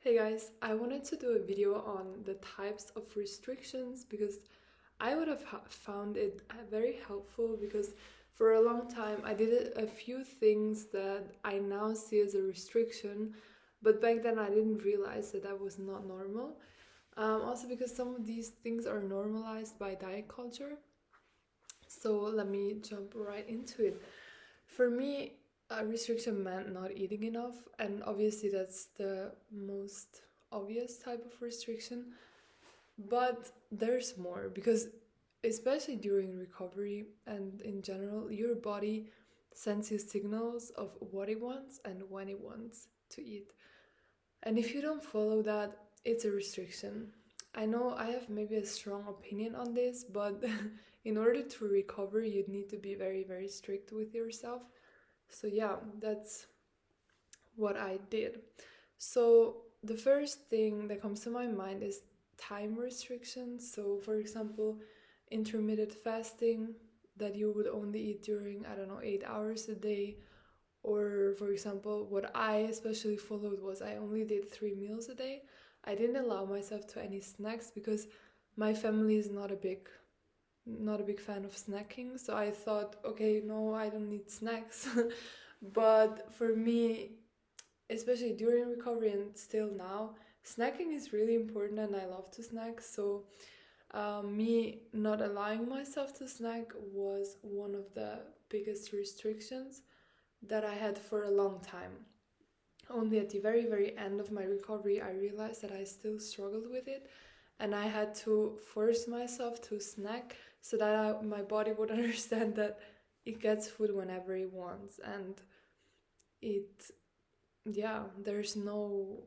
Hey guys, I wanted to do a video on the types of restrictions because I would have found it very helpful because for a long time I did a few things that I now see as a restriction, but back then I didn't realize that that was not normal. Also because some of these things are normalized by diet culture. So let me jump right into it. For me, a restriction meant not eating enough, and obviously that's the most obvious type of restriction. But there's more because, especially during recovery and in general, your body sends you signals of what it wants and when it wants to eat. And if you don't follow that, it's a restriction. I know I have maybe a strong opinion on this, but in order to recover, you'd need to be very, very strict with yourself. So, yeah, that's what I did. So, the first thing that comes to my mind is time restrictions. So, for example, intermittent fasting that you would only eat during, I don't know, 8 hours a day. Or, for example, what I especially followed was I only did 3 meals a day. I didn't allow myself to any snacks because my family is not a big fan of snacking. So I thought, okay, no, I don't need snacks. But for me, especially during recovery and still now, snacking is really important and I love to snack. So me not allowing myself to snack was one of the biggest restrictions that I had for a long time. Only at the very, very end of my recovery, I realized that I still struggled with it, and I had to force myself to snack so that my body would understand that it gets food whenever it wants, and it, yeah, there's no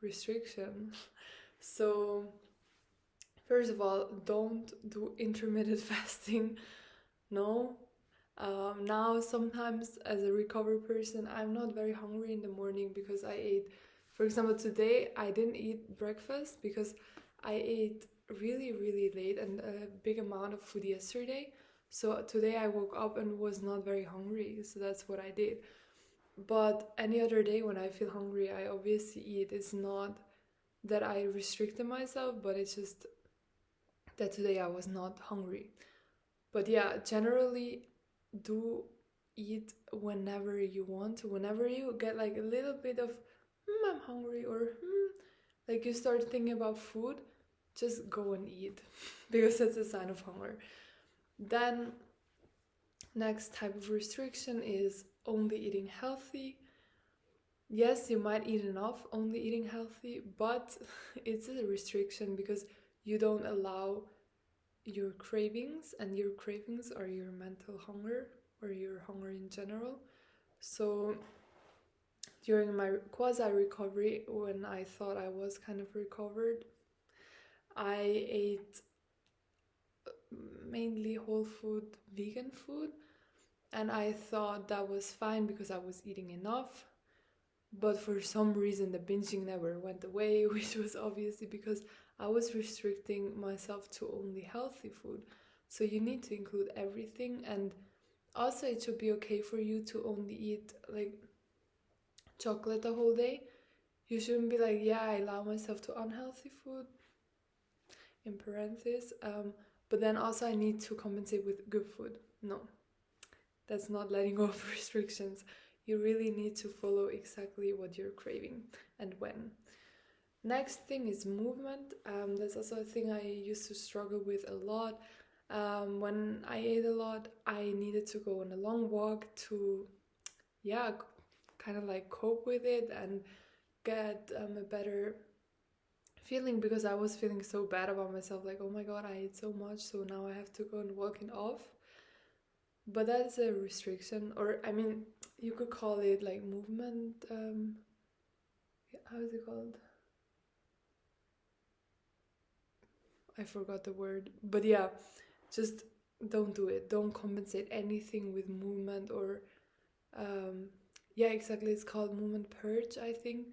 restriction. So, first of all, don't do intermittent fasting. No. Now, sometimes as a recovered person, I'm not very hungry in the morning because I ate, for example, today I didn't eat breakfast because I ate really, really late and a big amount of food yesterday. So today I woke up and was not very hungry, so that's what I did. But any other day when I feel hungry, I obviously eat. It's not that I restricted myself, but it's just that today I was not hungry. But yeah, generally do eat whenever you want to. Whenever you get like a little bit of, I'm hungry, or like you start thinking about food, just go and eat because that's a sign of hunger. Then, next type of restriction is only eating healthy. Yes, you might eat enough only eating healthy, but it's a restriction because you don't allow your cravings, and your cravings are your mental hunger or your hunger in general. So during my quasi recovery, when I thought I was kind of recovered, I ate mainly whole food, vegan food, and I thought that was fine because I was eating enough. But for some reason, the binging never went away, which was obviously because I was restricting myself to only healthy food. So you need to include everything, and also it should be okay for you to only eat like chocolate the whole day. You shouldn't be like, yeah, I allow myself to unhealthy food, in parentheses, but then also I need to compensate with good food. No, that's not letting go of restrictions. You really need to follow exactly what you're craving and when. Next thing is movement. That's also a thing I used to struggle with a lot. When I ate a lot, I needed to go on a long walk to, yeah, kind of like cope with it and get a better feeling, because I was feeling so bad about myself, like, oh my god, I ate so much, so now I have to go and walk it off. But that's a restriction, or I mean, you could call it like movement. How is it called? I forgot the word. But yeah, just don't do it. Don't compensate anything with movement or yeah, exactly. It's called movement purge, I think.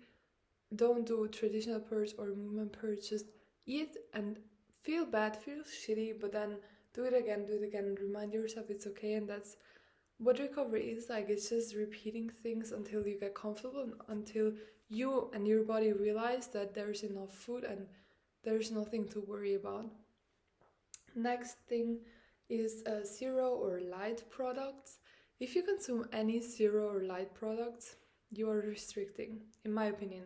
Don't do traditional purge or movement purge. Just eat and feel bad, feel shitty, but then do it again, remind yourself it's okay. And that's what recovery is like. It's just repeating things until you get comfortable and until you and your body realize that there's enough food and there's nothing to worry about. Next thing is zero or light products. If you consume any zero or light products, you are restricting, in my opinion.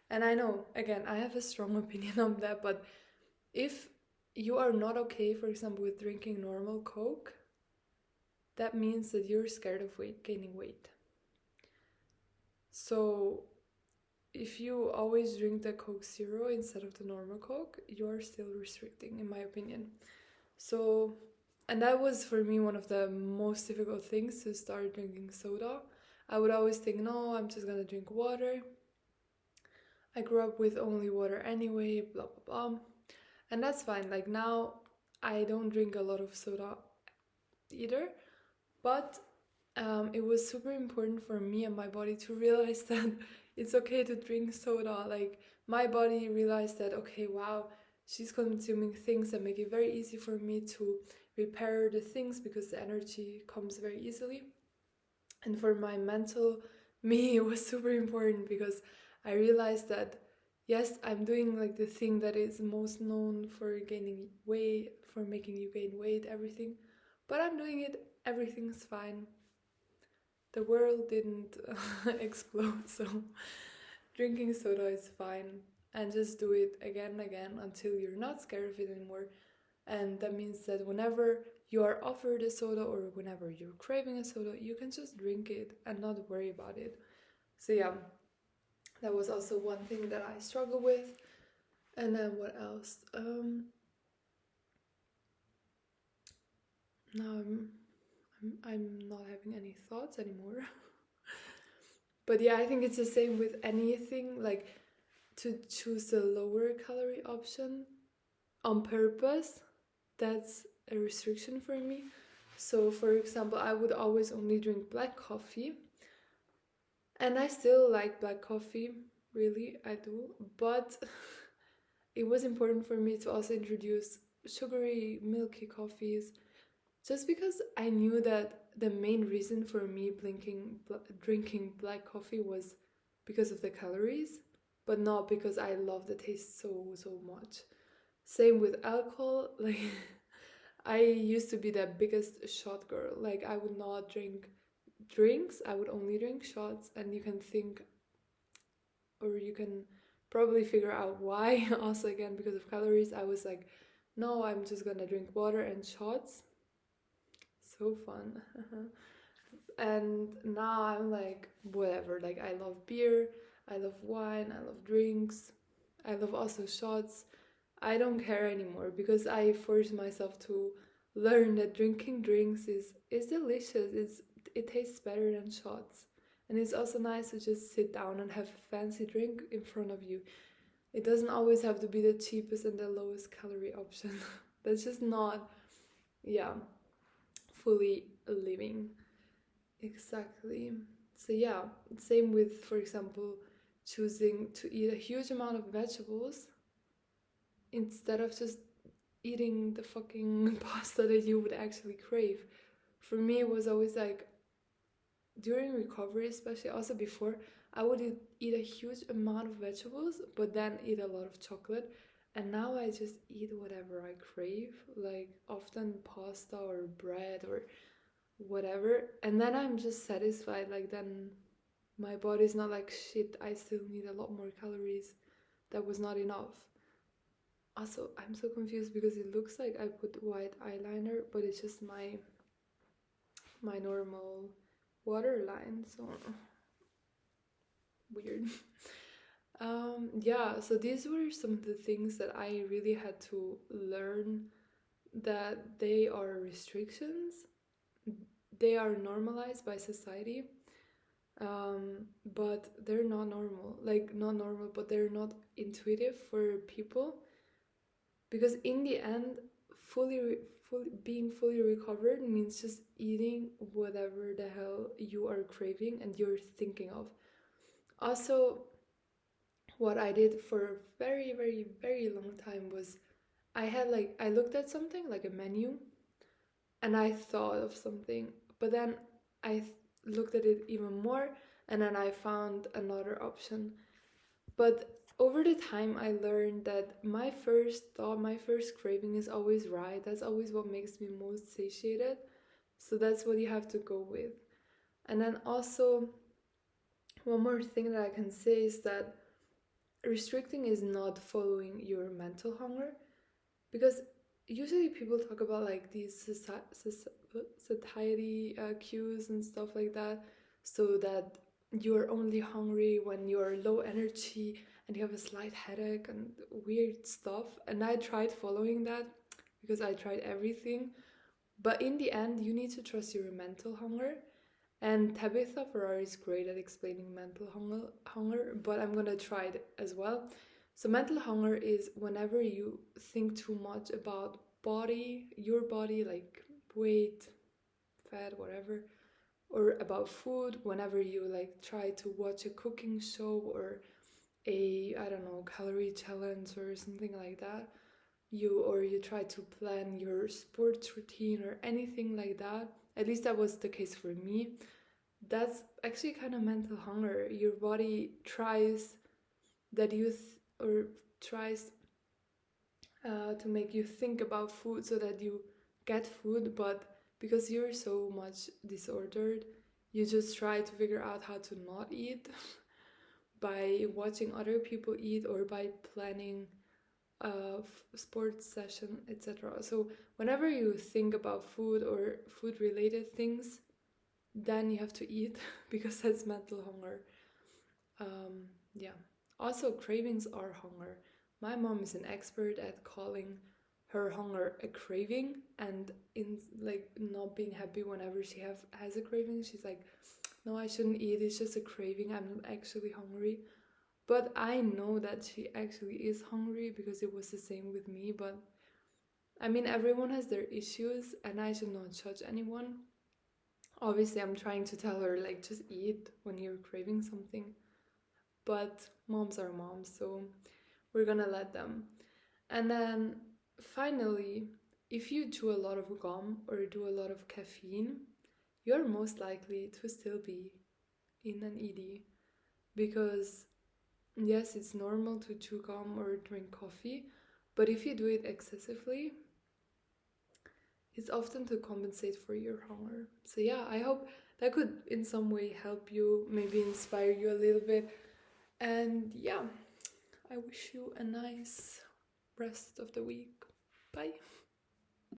And I know, again, I have a strong opinion on that, but if you are not okay, for example, with drinking normal Coke, that means that you're scared of gaining weight. So if you always drink the Coke Zero instead of the normal Coke, you are still restricting, in my opinion. So, and that was for me one of the most difficult things, to start drinking soda. I would always think, no, I'm just gonna drink water. I grew up with only water anyway, blah blah blah. And that's fine. Like now, I don't drink a lot of soda either, but it was super important for me and my body to realize that it's okay to drink soda. Like my body realized that, okay, wow, she's consuming things that make it very easy for me to repair the things because the energy comes very easily. And for my mental me, it was super important because I realized that yes, I'm doing like the thing that is most known for gaining weight, for making you gain weight, everything, but I'm doing it, everything's fine. The world didn't explode, so drinking soda is fine, and just do it again and again until you're not scared of it anymore. And that means that whenever you are offered a soda or whenever you're craving a soda, you can just drink it and not worry about it. So yeah, that was also one thing that I struggle with. And then what else? Now I'm not having any thoughts anymore. But yeah, I think it's the same with anything, like to choose the lower calorie option on purpose, that's a restriction for me. So for example, I would always only drink black coffee, and I still like black coffee, really, I do, but it was important for me to also introduce sugary, milky coffees, just because I knew that the main reason for me drinking black coffee was because of the calories, but not because I love the taste so much. Same with alcohol, like I used to be the biggest shot girl. Like I would not drink drinks, I would only drink shots, and you can think, or you can probably figure out why. Also again, because of calories, I was like, no, I'm just gonna drink water and shots. So fun. And now I'm like, whatever, like I love beer, I love wine, I love drinks, I love also shots. I don't care anymore because I forced myself to learn that drinking drinks is delicious. It tastes better than shots. And it's also nice to just sit down and have a fancy drink in front of you. It doesn't always have to be the cheapest and the lowest calorie option. That's just not, yeah, fully living. Exactly. So yeah, same with, for example, choosing to eat a huge amount of vegetables instead of just eating the fucking pasta that you would actually crave. For me, it was always like during recovery, especially also before, I would eat a huge amount of vegetables, but then eat a lot of chocolate. And now I just eat whatever I crave, like often pasta or bread or whatever. And then I'm just satisfied. Like, then my body's not like, shit, I still need a lot more calories. That was not enough. Also, I'm so confused because it looks like I put white eyeliner, but it's just my normal waterline, so weird. Yeah, so these were some of the things that I really had to learn, that they are restrictions. They are normalized by society, but they're not normal. Like, not normal, but they're not intuitive for people. Because in the end, being fully recovered means just eating whatever the hell you are craving and you're thinking of. Also, what I did for a very, very, very long time was I looked at something like a menu and I thought of something, but then I looked at it even more and then I found another option. But over the time, I learned that my first thought, my first craving is always right. That's always what makes me most satiated. So that's what you have to go with. And then also, one more thing that I can say is that restricting is not following your mental hunger, because usually people talk about like these satiety cues and stuff like that, so that you're only hungry when you're low energy and you have a slight headache and weird stuff. And I tried following that because I tried everything, but in the end you need to trust your mental hunger. And Tabitha Ferrari is great at explaining mental hunger, but I'm gonna try it as well. So mental hunger is whenever you think too much about your body, like weight, fat, whatever, or about food, whenever you like try to watch a cooking show or a, I don't know, calorie challenge or something like that, you try to plan your sports routine or anything like that. At least that was the case for me. That's actually kind of mental hunger. Your body tries that or tries to make you think about food so that you get food, but because you're so much disordered, you just try to figure out how to not eat by watching other people eat or by planning a sports session, etc. So whenever you think about food or food related things, then you have to eat because that's mental hunger. Yeah. Also, cravings are hunger. My mom is an expert at calling her hunger a craving, and in like not being happy whenever she has a craving. She's like, "No, I shouldn't eat. It's just a craving. I'm actually hungry." But I know that she actually is hungry because it was the same with me. But I mean, everyone has their issues, and I should not judge anyone. Obviously, I'm trying to tell her, like, just eat when you're craving something. But moms are moms, so we're gonna let them. And then finally, if you chew a lot of gum or do a lot of caffeine, you're most likely to still be in an ED, because yes, it's normal to chew gum or drink coffee, but if you do it excessively, it's often to compensate for your hunger. So yeah, I hope that could in some way help you, maybe inspire you a little bit. And yeah, I wish you a nice rest of the week. Bye.